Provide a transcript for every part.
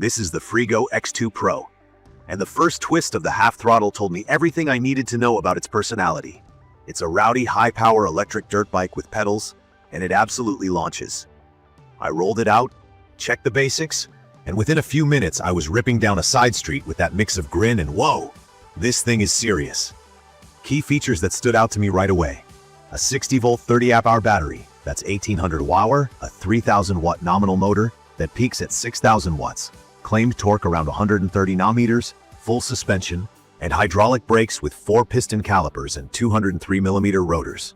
This is the Freego X2 Pro, and the first twist of the half throttle told me everything I needed to know about its personality. It's a rowdy, high-power electric dirt bike with pedals, and it absolutely launches. I rolled it out, checked the basics, and within a few minutes I was ripping down a side street with that mix of grin and whoa, this thing is serious. Key features that stood out to me right away. A 60-volt 30-amp-hour battery, that's 1800 watt-hour, a 3000-watt nominal motor that peaks at 6000 watts, claimed torque around 130 newton-meters, full suspension, and hydraulic brakes with four-piston calipers and 203mm rotors.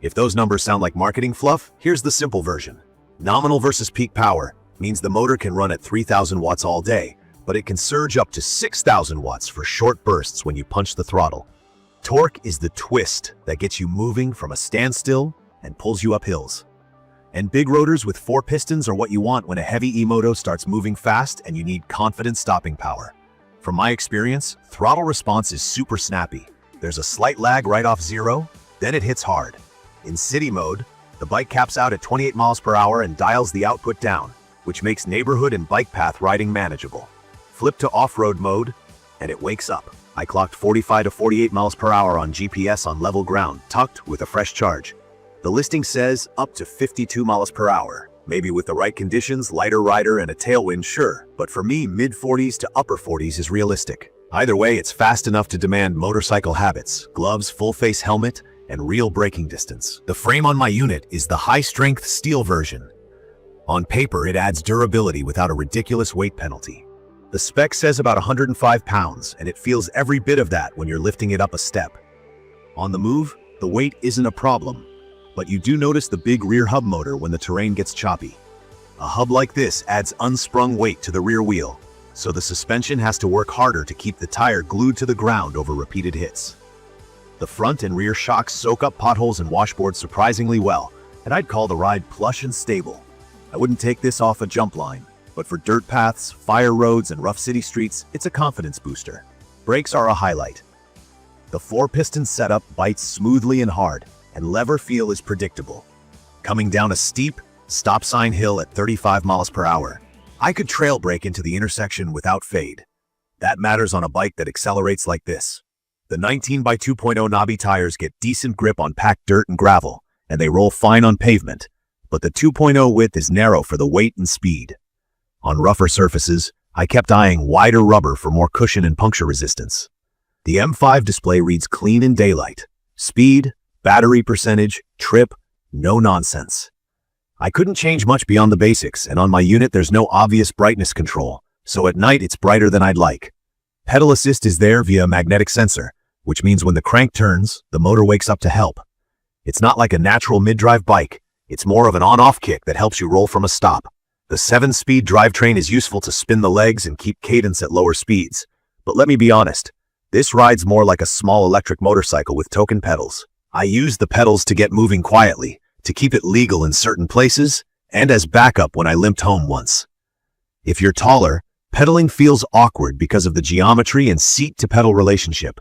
If those numbers sound like marketing fluff, here's the simple version. Nominal versus peak power means the motor can run at 3000 watts all day, but it can surge up to 6000 watts for short bursts when you punch the throttle. Torque is the twist that gets you moving from a standstill and pulls you up hills. And big rotors with four pistons are what you want when a heavy e-moto starts moving fast and you need confident stopping power. From my experience, throttle response is super snappy. There's a slight lag right off zero, then it hits hard. In city mode, the bike caps out at 28 miles per hour and dials the output down, which makes neighborhood and bike path riding manageable. Flip to off-road mode, and it wakes up. I clocked 45 to 48 miles per hour on GPS on level ground, tucked with a fresh charge. The listing says up to 52 miles per hour. Maybe with the right conditions, lighter rider and a tailwind, sure. But for me, mid-40s to upper 40s is realistic. Either way, it's fast enough to demand motorcycle habits, gloves, full-face helmet, and real braking distance. The frame on my unit is the high-strength steel version. On paper, it adds durability without a ridiculous weight penalty. The spec says about 105 pounds, and it feels every bit of that when you're lifting it up a step. On the move, the weight isn't a problem. But you do notice the big rear hub motor when the terrain gets choppy. A hub like this adds unsprung weight to the rear wheel, so the suspension has to work harder to keep the tire glued to the ground over repeated hits. The front and rear shocks soak up potholes and washboards surprisingly well, and I'd call the ride plush and stable. I wouldn't take this off a jump line, but for dirt paths, fire roads, and rough city streets, it's a confidence booster. Brakes are a highlight. The four-piston setup bites smoothly and hard, and lever feel is predictable. Coming down a steep, stop sign hill at 35 miles per hour, I could trail brake into the intersection without fade. That matters on a bike that accelerates like this. The 19x2.0 knobby tires get decent grip on packed dirt and gravel, and they roll fine on pavement, but the 2.0 width is narrow for the weight and speed. On rougher surfaces, I kept eyeing wider rubber for more cushion and puncture resistance. The M5 display reads clean in daylight. Speed, battery percentage, trip, no nonsense. I couldn't change much beyond the basics, and on my unit there's no obvious brightness control, so at night it's brighter than I'd like. Pedal assist is there via a magnetic sensor, which means when the crank turns, the motor wakes up to help. It's not like a natural mid-drive bike, it's more of an on-off kick that helps you roll from a stop. The 7-speed drivetrain is useful to spin the legs and keep cadence at lower speeds, but let me be honest, this rides more like a small electric motorcycle with token pedals. I use the pedals to get moving quietly, to keep it legal in certain places, and as backup when I limped home once. If you're taller, pedaling feels awkward because of the geometry and seat-to-pedal relationship.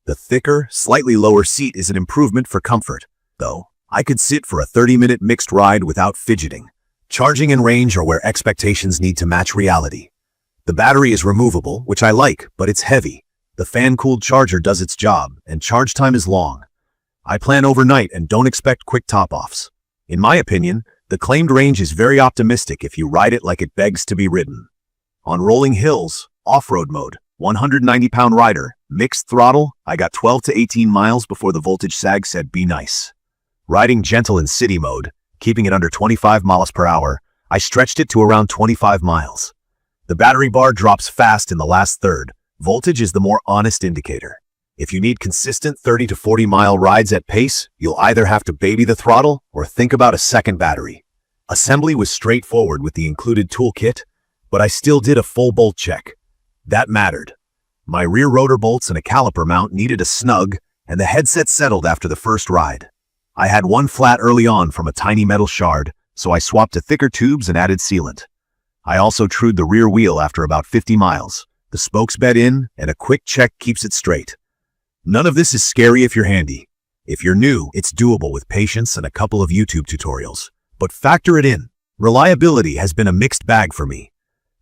The thicker, slightly lower seat is an improvement for comfort, though. I could sit for a 30-minute mixed ride without fidgeting. Charging and range are where expectations need to match reality. The battery is removable, which I like, but it's heavy. The fan-cooled charger does its job, and charge time is long. I plan overnight and don't expect quick top-offs. In my opinion, the claimed range is very optimistic if you ride it like it begs to be ridden. On rolling hills, off-road mode, 190-pound rider, mixed throttle, I got 12 to 18 miles before the voltage sag said be nice. Riding gentle in city mode, keeping it under 25 miles per hour, I stretched it to around 25 miles. The battery bar drops fast in the last third. Voltage is the more honest indicator. If you need consistent 30 to 40 mile rides at pace, you'll either have to baby the throttle or think about a second battery. Assembly was straightforward with the included toolkit, but I still did a full bolt check. That mattered. My rear rotor bolts and a caliper mount needed a snug, and the headset settled after the first ride. I had one flat early on from a tiny metal shard, so I swapped to thicker tubes and added sealant. I also trued the rear wheel after about 50 miles. The spokes bed in, and a quick check keeps it straight. None of this is scary if you're handy. If you're new, it's doable with patience and a couple of YouTube tutorials. But factor it in. Reliability has been a mixed bag for me.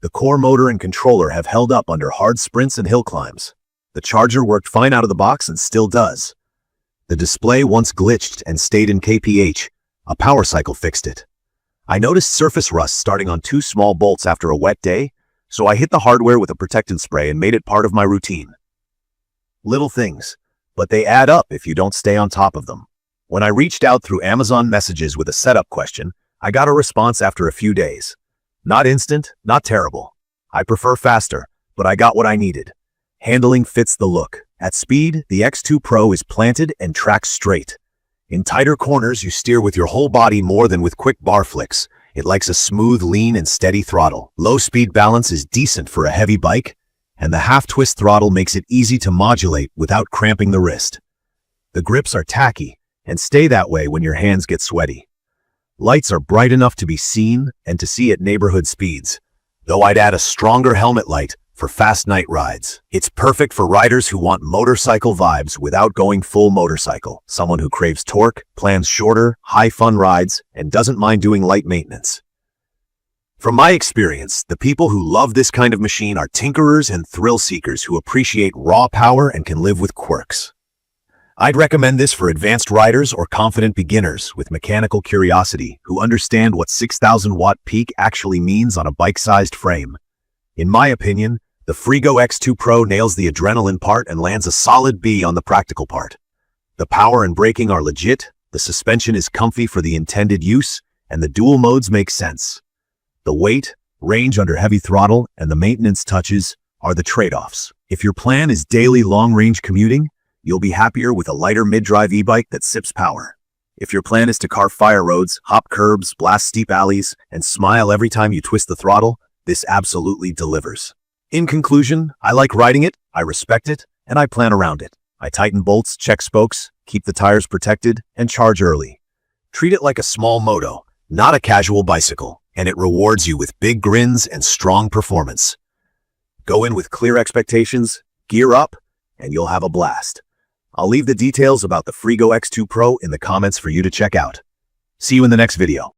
The core motor and controller have held up under hard sprints and hill climbs. The charger worked fine out of the box and still does. The display once glitched and stayed in KPH. A power cycle fixed it. I noticed surface rust starting on 2 small bolts after a wet day, so I hit the hardware with a protectant spray and made it part of my routine. Little things, but they add up if you don't stay on top of them. When I reached out through Amazon Messages with a setup question, I got a response after a few days. Not instant, not terrible. I prefer faster, but I got what I needed. Handling fits the look. At speed, the X2 Pro is planted and tracks straight. In tighter corners, you steer with your whole body more than with quick bar flicks. It likes a smooth, lean, and steady throttle. Low-speed balance is decent for a heavy bike, and the half-twist throttle makes it easy to modulate without cramping the wrist. The grips are tacky, and stay that way when your hands get sweaty. Lights are bright enough to be seen and to see at neighborhood speeds, though I'd add a stronger helmet light for fast night rides. It's perfect for riders who want motorcycle vibes without going full motorcycle. Someone who craves torque, plans shorter, high-fun rides, and doesn't mind doing light maintenance. From my experience, the people who love this kind of machine are tinkerers and thrill seekers who appreciate raw power and can live with quirks. I'd recommend this for advanced riders or confident beginners with mechanical curiosity who understand what 6,000-watt peak actually means on a bike-sized frame. In my opinion, the Freego X2 Pro nails the adrenaline part and lands a solid B on the practical part. The power and braking are legit, the suspension is comfy for the intended use, and the dual modes make sense. The weight, range under heavy throttle, and the maintenance touches are the trade-offs. If your plan is daily long-range commuting, you'll be happier with a lighter mid-drive e-bike that sips power. If your plan is to carve fire roads, hop curbs, blast steep alleys, and smile every time you twist the throttle, this absolutely delivers. In conclusion, I like riding it, I respect it, and I plan around it. I tighten bolts, check spokes, keep the tires protected, and charge early. Treat it like a small moto, not a casual bicycle, and it rewards you with big grins and strong performance. Go in with clear expectations, gear up, and you'll have a blast. I'll leave the details about the Freego X2 Pro in the comments for you to check out. See you in the next video.